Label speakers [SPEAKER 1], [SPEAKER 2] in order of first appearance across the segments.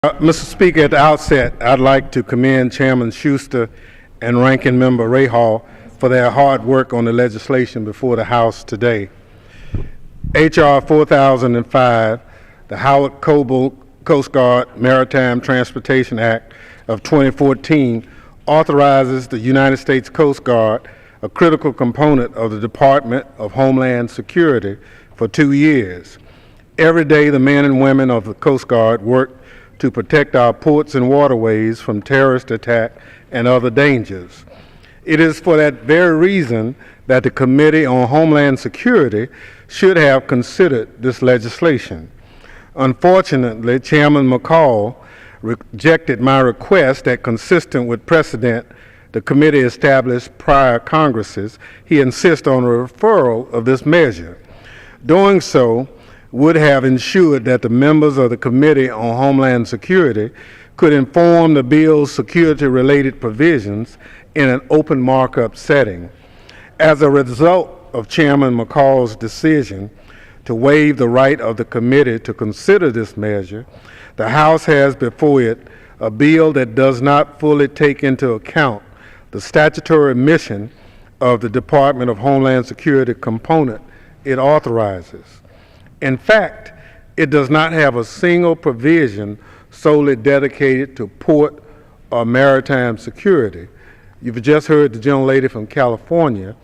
[SPEAKER 1] Mr. Speaker, at the outset, I'd like to commend Chairman Schuster and Ranking Member Rahal for their hard work on the legislation before the House today. H.R. 4005, the Howard Coble Coast Guard Maritime Transportation Act of 2014, authorizes the United States Coast Guard, a critical component of the Department of Homeland Security, for 2 years. Every day, the men and women of the Coast Guard work to protect our ports and waterways from terrorist attack and other dangers. It is for that very reason that the Committee on Homeland Security should have considered this legislation. Unfortunately, Chairman McCall rejected my request that, consistent with precedent the committee established prior Congresses, he insists on a referral of this measure. Doing so would have ensured that the members of the Committee on Homeland Security could inform the bill's security-related provisions in an open markup setting. As a result of Chairman McCall's decision to waive the right of the committee to consider this measure, the House has before it a bill that does not fully take into account the statutory mission of the Department of Homeland Security component it authorizes. In fact, it does not have a single provision solely dedicated to port or maritime security. You've just heard the gentlelady from California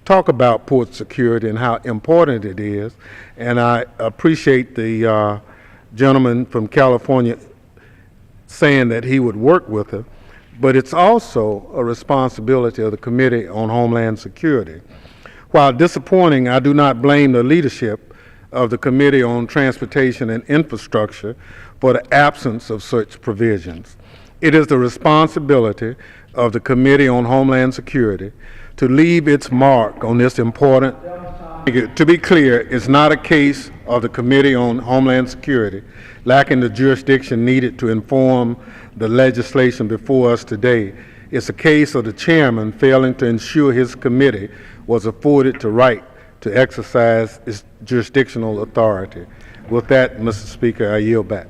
[SPEAKER 1] talk about port security and how important it is, and I appreciate the gentleman from California saying that he would work with her, but it's also a responsibility of the Committee on Homeland Security. While disappointing, I do not blame the leadership of the Committee on Transportation and Infrastructure for the absence of such provisions. It is the responsibility of the Committee on Homeland Security to leave its mark on this important. To be clear, it's not a case of the Committee on Homeland Security lacking the jurisdiction needed to inform the legislation before us today. It's a case of the chairman failing to ensure his committee was afforded the right to exercise its jurisdictional authority. With that, Mr. Speaker, I yield back.